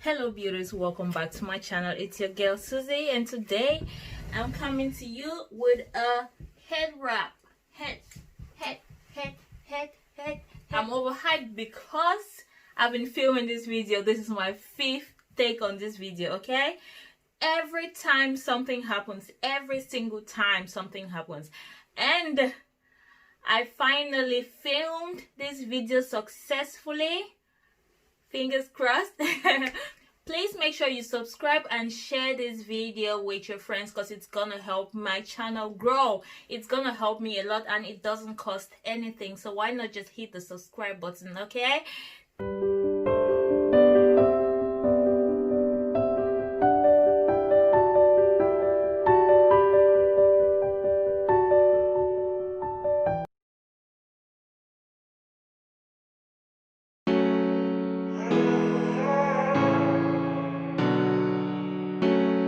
Hello beauties, welcome back to my channel. It's your girl Susie, and today I'm coming to you with a head wrap. Head. I'm overhyped because I've been filming this video. This is my 5th take on this video, okay? Every time something happens, every single time something happens, and I finally filmed this video successfully. Fingers crossed. Please make sure you subscribe and share this video with your friends, because it's gonna help my channel grow. It's gonna help me a lot, and it doesn't cost anything, so why not just hit the subscribe button, okay?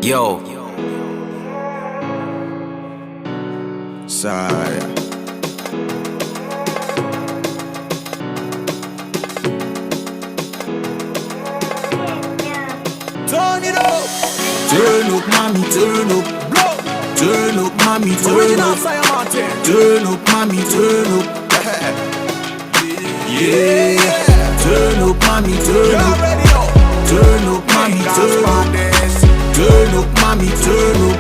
Yo, sorry. Turn it up. Turn up, mommy, turn up. Turn up, mommy, turn up. Turn up, mommy, turn up. Yeah. Turn up, mommy, turn up. Turn up, mommy, turn up. Turn up, mommy, turn up.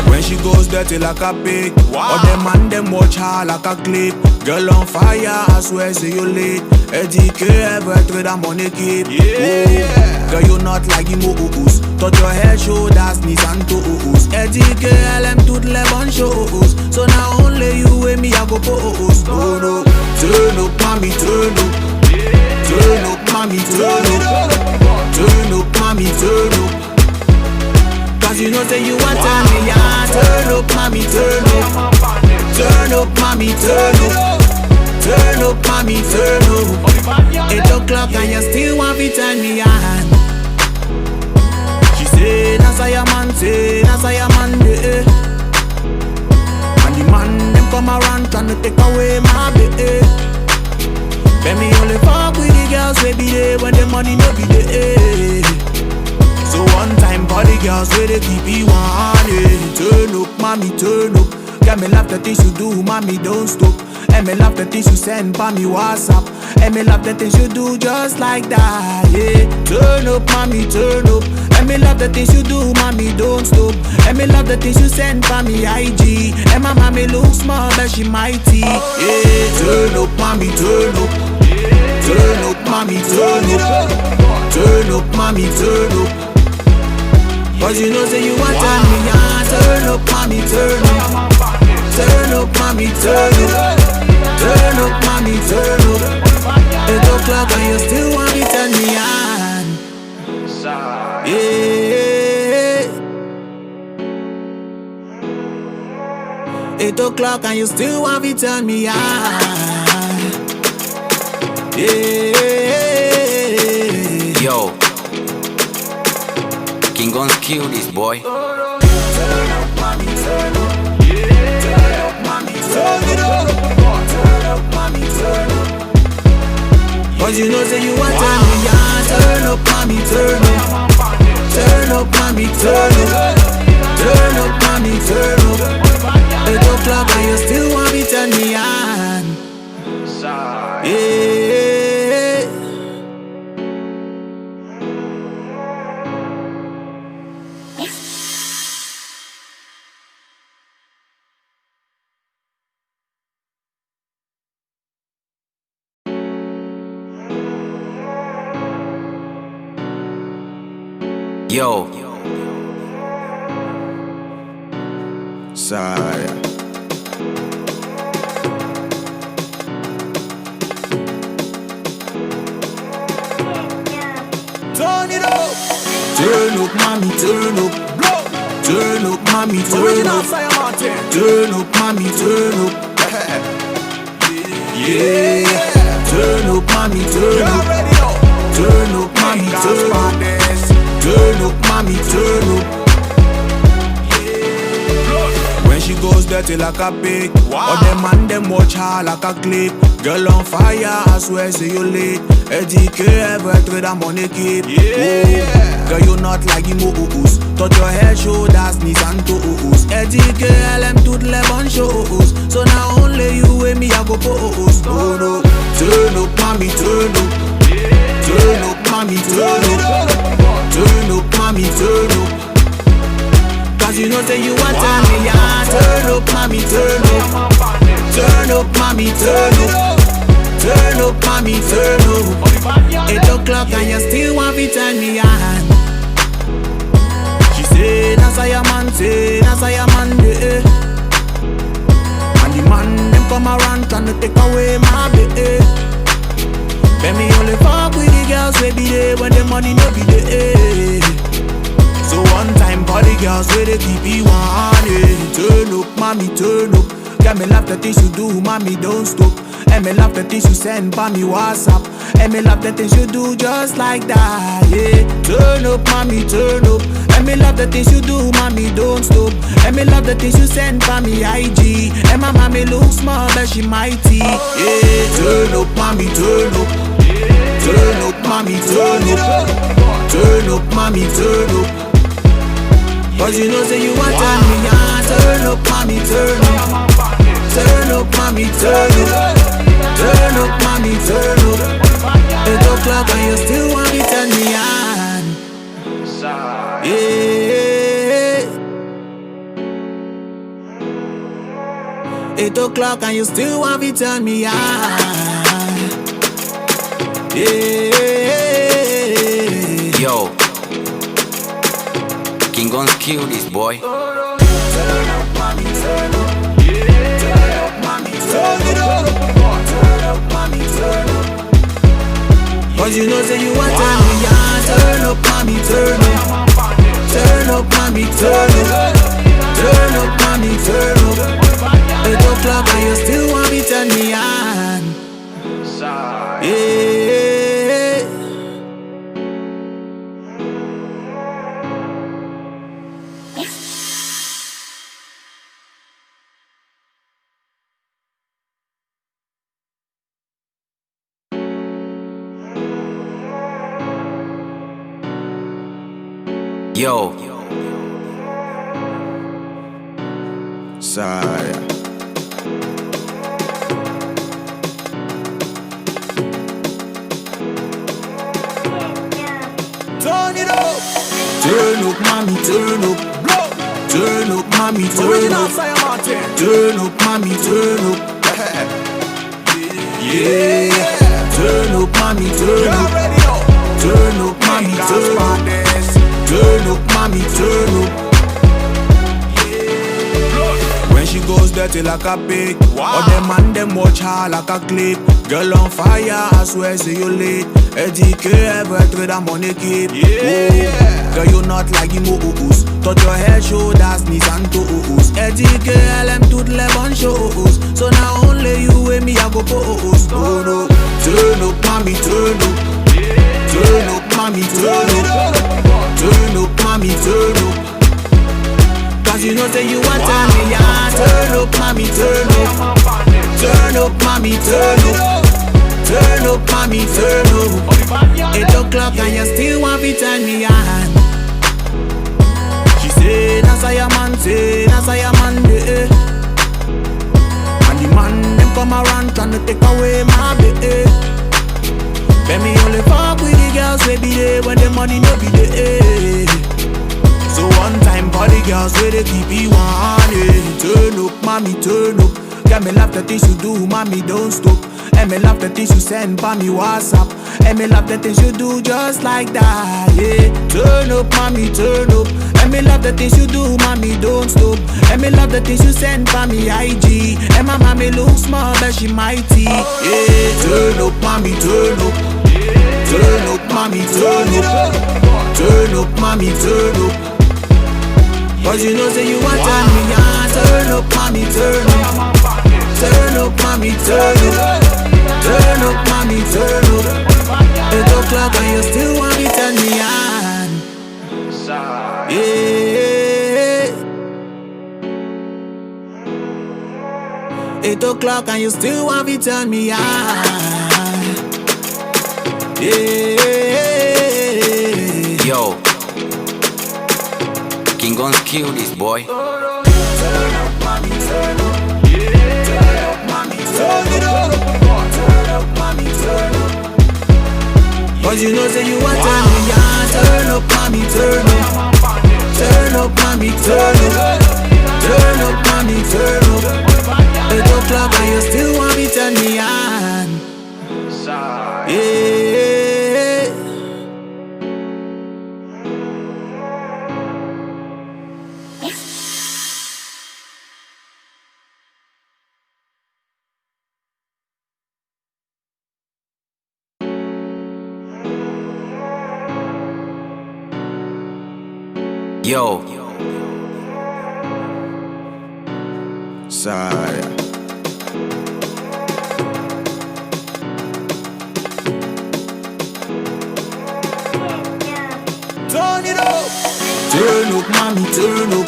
When she goes dirty like a pig, all them man them watch her like a clip. Girl on fire, I swear, see you late. EDK, ever trade a money keep. Yeah. Girl, you not like him, ooh-oohs. Touch your head, shoulders, knees and toes. EDK, LM, toutes les bonnes choses. So now only you and me, I go pose. Oh no. Turn up, mommy, turn up. Turn up, mommy, turn up. Turn up, mommy, turn up. Cause you know say you want turn me on. Turn up, mommy, turn up. Turn up, mommy, turn up. Turn up, mommy, turn up. 8 o'clock and you still want to turn me on. She say, that's how your man say, that's how your man do. And the man them come around trying to take away my baby. Let me only fuck with the girls wey be there when the money no be there. So one time for the girls wey they keep you wanted. Turn up, mommy, turn up. Get me love the things you do, mommy, don't stop. And me love the things you send by me WhatsApp. And me love the things you do just like that, yeah. Turn up, mommy, turn up. And me love the things you do, mommy, don't stop. And me love the things you send by me IG. And my mommy looks small but she mighty, yeah. Turn up, mommy, turn up. Turn up, mommy, turn up. Turn up, mommy, turn up. Cause you know say you want turn me on. Turn up, mommy, turn up. Turn up, mommy, turn up. Turn up, mommy, turn up. 8 o'clock and you still want me turn me on. Yeah. 8 o'clock and you still want me turn me on. Yeah. Yo, King gon' kill this boy. Turn up, mommy, turn up. Yeah. Turn up, mommy, turn up. Turn up, mommy, turn up. Cause you know say you want turn me on. Turn up, mommy, turn up. Turn up, mommy, turn up. Turn up, mommy, turn up. 8 o'clock and you still want me turn me on. Yeah. Yo, sorry. Turn it up. Turn up, mommy, turn up. Turn up, mommy, turn up. Turn up, mommy, turn up. Yeah. Turn up, mommy, turn up. Turn up, mommy, turn up. Turn up, mommy, turn up. When she goes dirty like a pig, all them man them watch her like a clip. Girl on fire, I swear, say you late. EDK, ever trade I'm on a kid. Yeah. Girl, you not like the moos. Touch your head, shoulders, knees and toes. EDK, LM to the left shows. So now only you and me, I go pose. No, no. Turn up, mommy, turn up. Turn up, mommy, turn up. Turn up, mommy, turn up. Cause you know say you want turn me on. Turn up, mommy, turn up. Turn up, mommy, turn up. Turn up, mommy, turn up. 8 o'clock and you still want to turn me on. She say, that's a man, say, that's a man, yeah. And the man, them come around trying to take away my baby. Let me only fuck with the girls wey be there when the money no be there. So one time for the girls where they keep you on. Turn up, mommy, turn up. Get me love the things you do, mommy, don't stop. And me love the things you send by me WhatsApp. And me love the things you do just like that, yeah. Turn up, mommy, turn up. And me love the things you do, mommy, don't stop. And me love the things you send by me IG. And my mommy looks small, but she mighty, yeah. Turn up, mommy, turn up. Turn up, mommy, turn up. Turn up, mommy, turn up. Cause you know say you want turn me on. Turn up, mommy, turn up. Turn up, mommy, turn up. Turn up, mommy, turn up. 8 o'clock and you still want me turn me on. Yeah. 8 o'clock and you still want me turn me on. Yeah. Yo, King Guns kill this boy. Turn up, mommy, turn up. Yeah. Turn up, mommy, turn up. Turn up, mommy, turn up. Cause you know say you want turn me on. Turn up, mommy, turn up. Turn up, mommy, turn up. Turn up, mommy, turn up. 8 o'clock and you still want me turn me on. Yeah. Yo, Sorry. Turn it up. Turn up, mommy, turn up. Turn up, mommy, turn up. Turn up, mommy, turn up. Yeah. Turn up, mommy, turn up. Turn up, mommy, turn up. Turn up, mommy, turn up. When she goes dirty like a pig, or them man them watch her like a clip. Girl on fire, I swear, say you late. EDK, ever trade I'm on a kid. Yeah. Girl, you not like the moos. Touch your head, shoulders, knees and toes. EDK, LM to the left shows. So now only you and me, I go pose. Oh no. Turn up, mommy, turn up. Turn up, mommy, turn up. Turn up, mommy, turn up. Cause you know say you want turn me on. Turn up, mommy, turn up. Turn up, mommy, turn up. Turn up, mommy, turn up. 8 o'clock and you still want to turn me on. She say, that's a man, say, that's a man, yeah. And the man, them come around trying to take away my baby. Let me only fuck with the girls wey be there when the money no be there. So one time for the girls where they keep you on. Turn up, mommy, turn up. Get me love the things you do, mommy, don't stop. And me love the things you send by me WhatsApp. And me love the things you do just like that, yeah. Turn up, mommy, turn up. And me love the things you do, mommy, don't stop. And me love the things you send by me IG. And my mommy looks small, but she mighty, yeah. Turn up, mommy, turn up. Turn up, mommy, turn up. Turn up, mommy, turn up. Cause you know say you want turn me on. Turn up, mommy, turn up. Turn up, mommy, turn up. Turn up, mommy, turn up. 8 o'clock and you still want me turn me on. Yeah. 8 o'clock and you still want to turn me on. Yeah. Yo, King Guns kill this boy. Turn up, mommy, turn up. Yeah. Turn up, mommy, turn up. Turn up, mommy, turn up. Cause you know say you want turn me on. Turn up, mommy, turn up. Turn up, mommy, turn up. Turn up, mommy, turn up. 8 o'clock and you still want me turn me on. Yeah. Yo, Sorry. Turn it up. Turn up, mommy, turn up.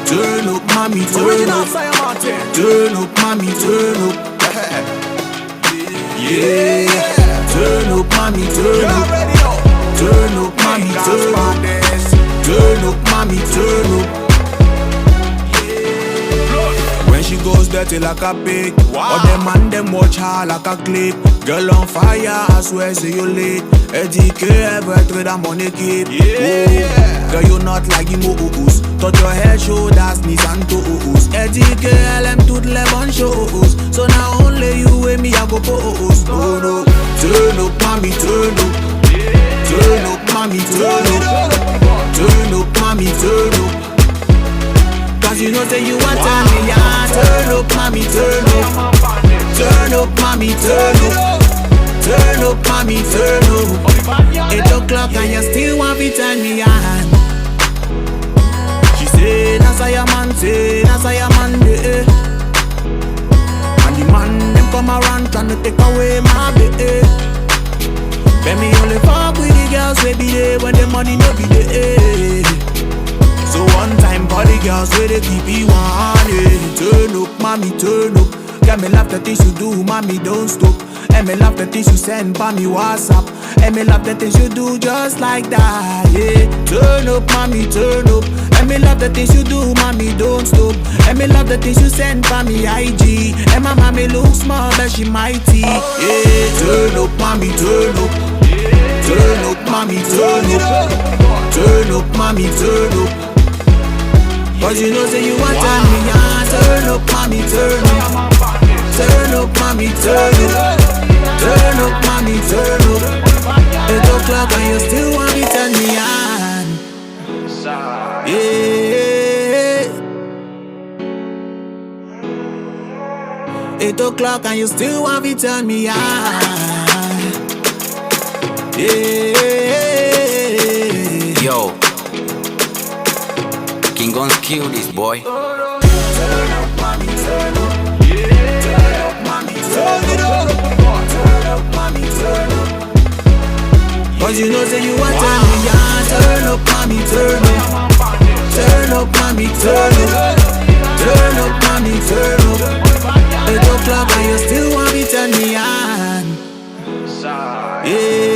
Turn up, mommy, turn up. Turn up, mommy, turn up. Yeah. Turn up, mommy, turn up. Turn up, mommy, turn up. Turn up, mommy, turn up. When she goes dirty like a pig, all them and them watch her like a clip. Girl on fire, I swear, say you late. EDK, ever trade a money keep. Yeah. Girl, you not like you moos. Touch your head, shoulders, knees and toes. EDK, LM to the 11 shows. So now only you and me, I go post. Oh no, turn up, mommy, turn up. Turn up, mommy, turn up. Turn up, mommy, turn up. Cause you know say you want turn me on. Turn up, mommy, turn up. Turn up, mommy, turn up. Turn up, mommy, turn up. 8 o'clock and you still want to turn me on. She say, that's how your man say, that's how your man day. And the man them come around trying to take away my baby. Let me only fuck with the girls wey be there when the money no be there. So one time for the girls where they keep you on it. Turn up, mommy, turn up. Get me love the things you do, mommy, don't stop. And me love the things you send by me WhatsApp. And me love the things you do just like that, yeah. Turn up, mommy, turn up. And me love the things you do, mommy, don't stop. And me love the things you send by me IG. And my mommy looks small, but she mighty, yeah. Turn up, mommy, turn up. Turn up, mommy, turn up. Turn up, mommy, turn up. Cause you know say you want turn me on. Turn up, mommy, turn up. Turn up, mommy, turn up. Turn up, mommy, turn up. 8 o'clock and you still want me turn me on. Yeah. 8 o'clock and you still want me turn me on. Yeah. yo, King Guns kill this boy. Turn up, mommy, turn up. Yeah. Turn up, mommy, turn up. Turn up, mommy, turn up. Cause you know say you want turn me on. Turn up, mommy, turn up. Turn up, mommy, turn up. Turn up, mommy, turn up. 8 o'clock and you still want me turn me on. Yeah.